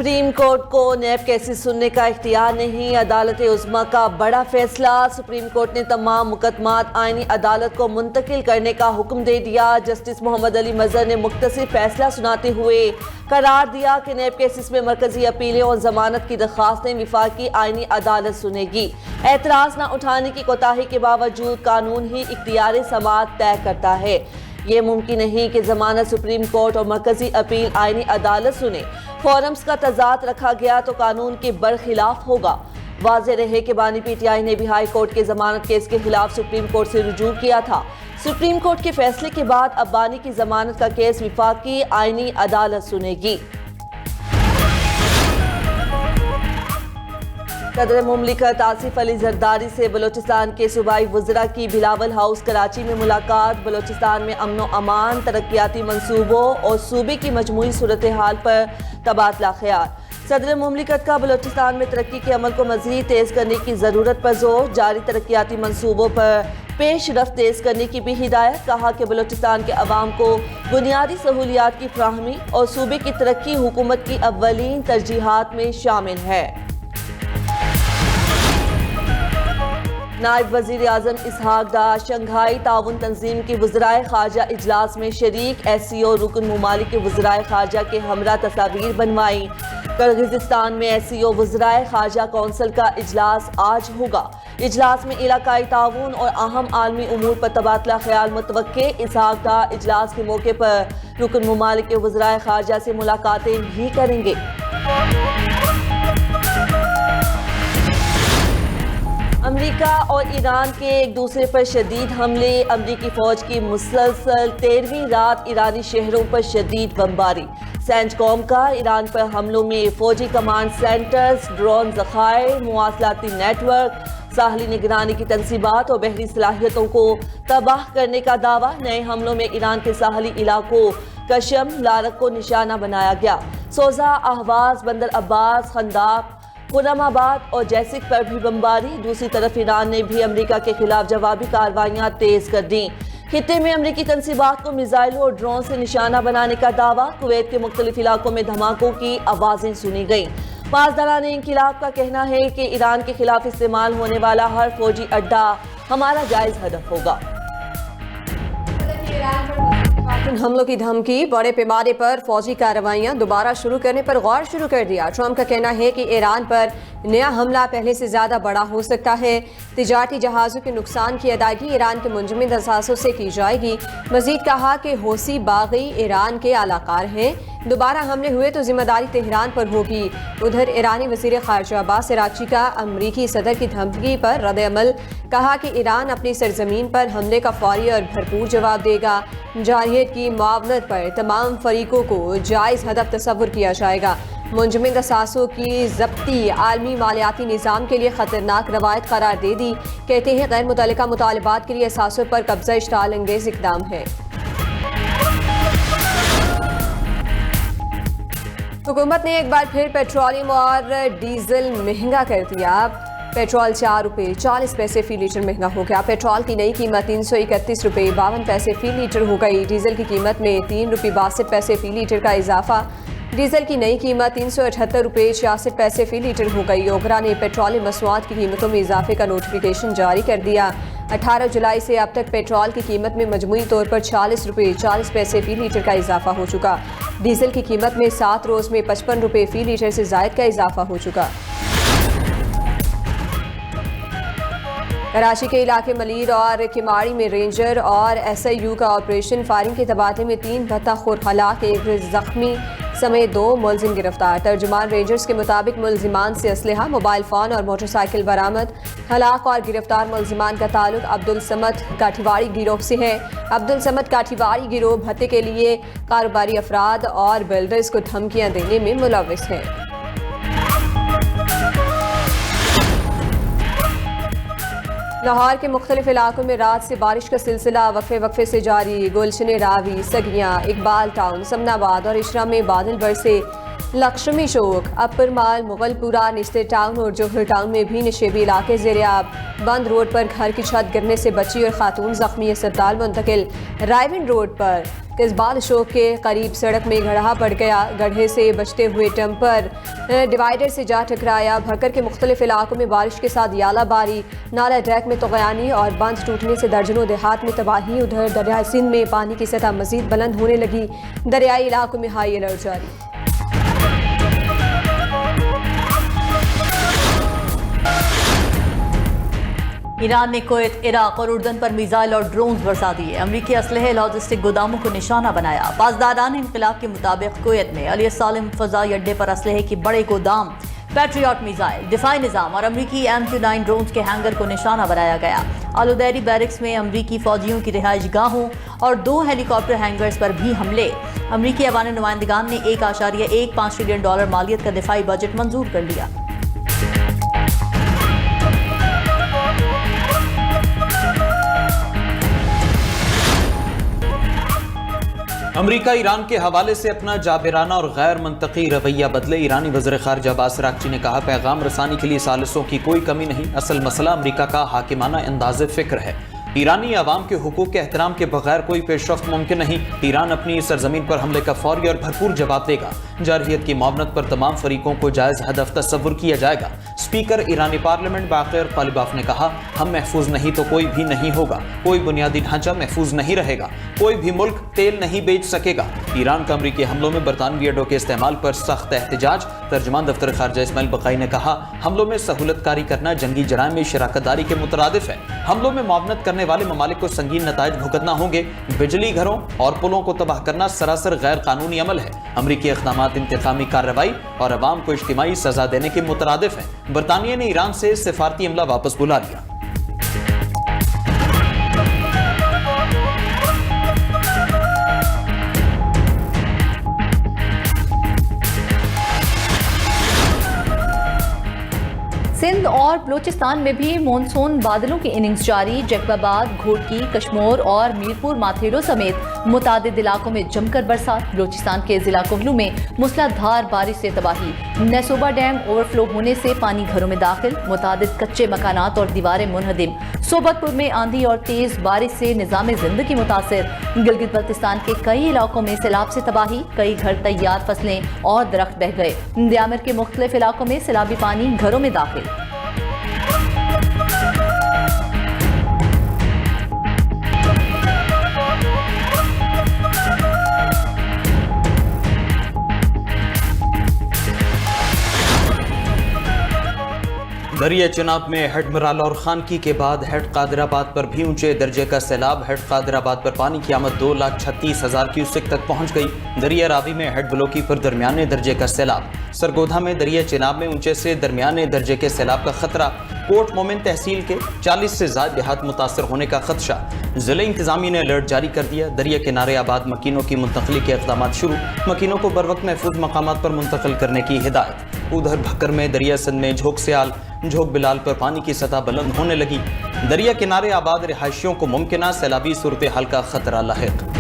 Supreme court को नैब cases सुनने का इख्तियार नहीं, अदालत उज़्मा का बड़ा फैसला। सुप्रीम कोर्ट ने तमाम मुकदमात आईनी अदालत को मुंतकिल करने का हुक्म दे दिया। जस्टिस मोहम्मद अली मजहर ने मुख्तसर फैसला सुनाते हुए करार दिया कि नैब केसेस में मरकजी अपीलें और जमानत की दरख्वास्तें विफाकी आईनी अदालत सुनेगी। एतराज़ न उठाने की कोताही के बावजूद कानून ही इख्तियार समाअत तय करता है। ये मुमकिन नहीं कि जमानत सुप्रीम कोर्ट और मरकजी अपील आईनी अदालत सुने। फोरम्स का तजाद रखा गया तो कानून के बरखिलाफ होगा। वाज़ेह रहे कि बानी पीटीआई ने भी हाई कोर्ट के जमानत केस के खिलाफ सुप्रीम कोर्ट से रुजू किया था। सुप्रीम कोर्ट के फैसले के बाद अब बानी की जमानत का केस विफाकी आईनी अदालत सुनेगी। सदर मुमलिकत आसिफ अली जरदारी से बलोचिस्तान के सूबाई वज़रा की बिलावल हाउस कराची में मुलाकात। बलोचिस्तान में अमन व अमान, तरक्याती मंसूबों और सूबे की मजमूई सूरत हाल पर तबादला ख्याल। सदर मुमलिकत का बलोचिस्तान में तरक्की के अमल को मज़ीद तेज़ करने की ज़रूरत पर जोर, जारी तरक्याती मंसूबों पर पेश रफ्त तेज़ करने की भी हिदायत। कहा कि बलोचिस्तान के अवाम को बुनियादी सहूलियात की फ्राहमी और सूबे की तरक्की हुकूमत की अव्वलीन तरजीहात में शामिल है। नायब वज़ीर आज़म इसहाक डार शंघाई ताउन तंजीम की वज़राए खारजा इजलास में शरीक। SCO रुकन मुमालिक के वज़राए खारजा के हमरा तस्वीर बनवाई। किर्गिज़स्तान में SCO वज़राए खारजा कौंसिल का इजलास आज होगा। इजलास में इलाकाई ताउन और अहम आलमी उमूर पर तबादला ख्याल मुतवक्के। इसहाक डार इजलास के मौके पर रुकन मुमालिक के वज़राए खारजा से मुलाकातें भी करेंगे। अमेरिका और ईरान के एक दूसरे पर शदीद हमले। अमेरिकी फौज की मुसलसल 13वीं रात ईरानी शहरों पर शदीद बमबारी। सेंटकॉम का ईरान पर हमलों में फौजी कमांड सेंटर्स, ड्रोन ज़खायर, मुवासलाती नेटवर्क, साहली निगरानी की तंसीबात और बहरी सलाहियतों को तबाह करने का दावा। नए हमलों में ईरान के साहली इलाकों कशम, लारक को निशाना बनाया गया। सोजा, अहवाज, बंदर अब्बास, खंदाक, खुरमाबाद और जैसिक पर भी बमबारी। दूसरी तरफ ईरान ने भी अमेरिका के खिलाफ जवाबी कार्रवाइयां तेज कर दी। खित्ते में अमेरिकी तंसीबात को मिसाइलों और ड्रोन से निशाना बनाने का दावा। कुवैत के मुख्तलिफ इलाकों में धमाकों की आवाजें सुनी गई। पासदारान इंकिलाब का कहना है कि ईरान के खिलाफ इस्तेमाल होने वाला हर फौजी अड्डा हमारा जायज हदफ होगा। हमलों की धमकी, बड़े पैमाने पर फौजी कार्रवाइयां दोबारा शुरू करने पर गौर शुरू कर दिया। ट्रंप का कहना है कि ईरान पर नया हमला पहले से ज्यादा बड़ा हो सकता है। तिजारती जहाज़ों के नुकसान की अदायगी ईरान के मुंजमद असासों से की जाएगी। मजीद कहा कि हौसी बागी ईरान के आलाकार हैं, दोबारा हमले हुए तो जिम्मेदारी तेहरान पर होगी। उधर ईरानी वज़ीर ख़ारिजा अब्बास अराग़ची का अमरीकी सदर की धमकी पर रद्द-ए-अमल। कहा कि ईरान अपनी सरजमीन पर हमले का फौरी और भरपूर जवाब देगा। जारहियत की मुआवनत पर तमाम फरीकों को जायज़ हदफ तस्वुर किया जाएगा। मुंजमद असासों की ज़ब्ती आलमी मालियाती निज़ाम के लिए ख़तरनाक रवायत करार दे दी। कहते हैं गैर मुतल्लिका मुतालबात के लिए असासों पर कब्ज़ा इश्ताल अंगेज़ इक़दाम है। हुकूमत ने एक बार फिर पेट्रोलियम और डीजल महंगा कर दिया। पेट्रोल 4 रुपये 40 पैसे फी लीटर महंगा हो गया। पेट्रोल की नई कीमत 331 रुपये 52 पैसे फी लीटर हो गई। डीजल की कीमत में 3 रुपये 62 पैसे फी लीटर का इजाफा। डीजल की नई कीमत 378 रुपये 66 पैसे फी लीटर हो गई। ओगरा ने पेट्रोलियम मसनूआत की कीमतों में इजाफे का नोटिफिकेशन जारी कर दिया। 18 जुलाई से अब तक पेट्रोल की कीमत में मजमूई तौर पर 40 रुपये 40 पैसे फी लीटर का इजाफा हो चुका। डीजल की कीमत में 7 रोज़ में 55 रुपये फी लीटर से जायद का इजाफा हो चुका। कराची के इलाके मलीर और किमाड़ी में रेंजर और SIU का ऑपरेशन। फायरिंग के तबादले में 3 भत्ताखोर हलाक, 1 जख्मी समेत 2 मुलजिम गिरफ्तार। तर्जुमान रेंजर्स के मुताबिक मुलजिमान से असलहा, मोबाइल फ़ोन और मोटरसाइकिल बरामद। हलाक और गिरफ्तार मुलजिमान का ताल्लुक अब्दुल समद काठीवाड़ी गिरोह से है। अब्दुल समद काठीवाड़ी गिरोह भत्ते के लिए कारोबारी अफराद और बिल्डर्स को धमकियाँ देने में मुलव्विस है। लाहौर के मुख्तलिफ इलाकों में रात से बारिश का सिलसिला वक्फे वक्फे से जारी। गुलशन रावी, सगियाँ, इकबाल टाउन, समनाबाद और इशरा में बादल बरसे। लक्ष्मी चौक, अपर माल, मुगलपुरा, निस्ते टाउन और जौहर टाउन में भी नशेबी इलाके ज़ेर-ए-आब। बंद रोड पर घर की छत गिरने से बच्ची और खातून जख्मी, अस्पताल मुंतकिल। रायविंड रोड पर किसबाल चौक के करीब सड़क में गड्ढा पड़ गया, गड्ढे से बचते हुए डंपर डिवाइडर से जा टकराया। भक्कर के मुख्तलिफ इलाकों में बारिश के साथ यालाबारी, नाला डैक में तगयानी और बांध टूटने से दर्जनों देहात में तबाही। उधर दरिया सिंध में पानी की सतह मजीद बुलंद होने लगी, दरियाई इलाकों में हाई अलर्ट जारी। ईरान ने कुवैत, इराक और उर्दन पर मिसाइल और ड्रोन्स बरसा दिए। अमरीकी असलहे लॉजिस्टिक गोदामों को निशाना बनाया। पासदारान इंकलाब के मुताबिक कुवैत में अली सालिम फजाई अड्डे पर असलहे के बड़े गोदाम, पैट्रियट मिसाइल, दिफाई निज़ाम और अमरीकी MQ-9 ड्रोन्स के हैंगर को निशाना बनाया गया। आलुदैरी बैरिक्स में अमरीकी फौजियों की रिहाइश गाहों और 2 हेलीकॉप्टर हैंगर्स पर भी हमले। अमरीकी अवान नुमाइंदगान ने $1.15 ट्रिलियन मालियत का दिफाई बजट मंजूर कर लिया। अमरीका ईरान के हवाले से अपना जाबिराना और गैर मंतकी रवैया बदले। ईरानी वज़ीर ख़ारिजा अब्बास अराग़ची ने कहा, पैगाम रसानी के लिए सालिसों की कोई कमी नहीं, असल मसला अमरीका का हाकिमाना अंदाज़ फ़िक्र है। ईरानी अवाम के हुकूक के एहतराम के बगैर कोई पेशरफ्त मुमकिन नहीं। ईरान अपनी सरजमीन पर हमले का फौरी और भरपूर जवाब देगा। जारहियत की मावनत पर तमाम फरीकों को जायज़ हदफ तस्वुर किया जाएगा। स्पीकर ईरानी पार्लियामेंट बाक़िर कालिबाफ ने कहा, हम महफूज नहीं तो कोई भी नहीं होगा। कोई बुनियादी ढांचा महफूज नहीं रहेगा। कोई भी मुल्क तेल नहीं बेच सकेगा। ईरान का अमरीकी हमलों में बरतानवी अड्डों के इस्तेमाल पर सख्त एहतजाज। तर्जुमान दफ्तर खारजा इस्माइल बकाई ने कहा, हमलों में सहूलतकारी करना जंगी जराइम में शराकत दारी के मुतरादिफ है। हमलों में मुआवनत करने वाले ममालिक को संगीन नताइज भुगतना होंगे। बिजली घरों और पुलों को तबाह करना सरासर गैर कानूनी अमल है। अमरीकी इक़दामात इंतकामी कार्रवाई और अवाम को इज्तिमाई सजा देने के मुतरादिफ है। बरतानिया ने ईरान से सिफारती अमला वापस बुला लिया। सिंध और बलूचिस्तान में भी मानसून बादलों की इनिंग्स जारी। जैकबाबाद, घोटकी, कश्मोर और मीरपुर माथेरो समेत मुतादिद इलाकों में जमकर बरसात। बलूचिस्तान के जिला कोहलू में मूसलाधार बारिश से तबाही। नेसोबा डैम ओवरफ्लो होने से पानी घरों में दाखिल, मुतादिद कच्चे मकानात और दीवारें मुनहदिम। सोबतपुर में आंधी और तेज बारिश से निज़ाम जिंदगी मुतासिर। गिलगित बल्तिस्तान के कई इलाकों में सैलाब से तबाही, कई घर, तैयार फसलें और दरख्त बह गए। दियामर के मुख्तलिफ इलाकों में सैलाबी पानी घरों में दाखिल। दरिया चिनाब में हेड मराला और खानकी के बाद हेड कादिराबाद पर भी ऊंचे दर्जे का सैलाब। हेड कादिराबाद पर पानी की आमद 2,36,000 क्यूसेक तक पहुंच गई। दरिया रावी में हेड ब्लॉकी पर दरमियाने दर्जे का सैलाब। सरगोधा में दरिया चिनाब में ऊंचे से दरमियाने दर्जे के सैलाब का खतरा। कोट मोमिन तहसील के 40 से ज्यादा देहात मुतासर होने का खदशा। जिले इंतजामिया ने अलर्ट जारी कर दिया। दरिया किनारे आबाद मकीनों की मुंतकली के इक़दामात शुरू। मकीनों को बर वक्त महफूज मकामात पर मुंतकिल करने की हिदायत। उधर भक्कर में दरिया सिंध में झोंक सियाल, झोंक बिलाल पर पानी की सतह बुलंद होने लगी। दरिया किनारे आबाद रिहायशियों को मुमकिना सैलाबी सूरत हाल का खतरा लाहिक।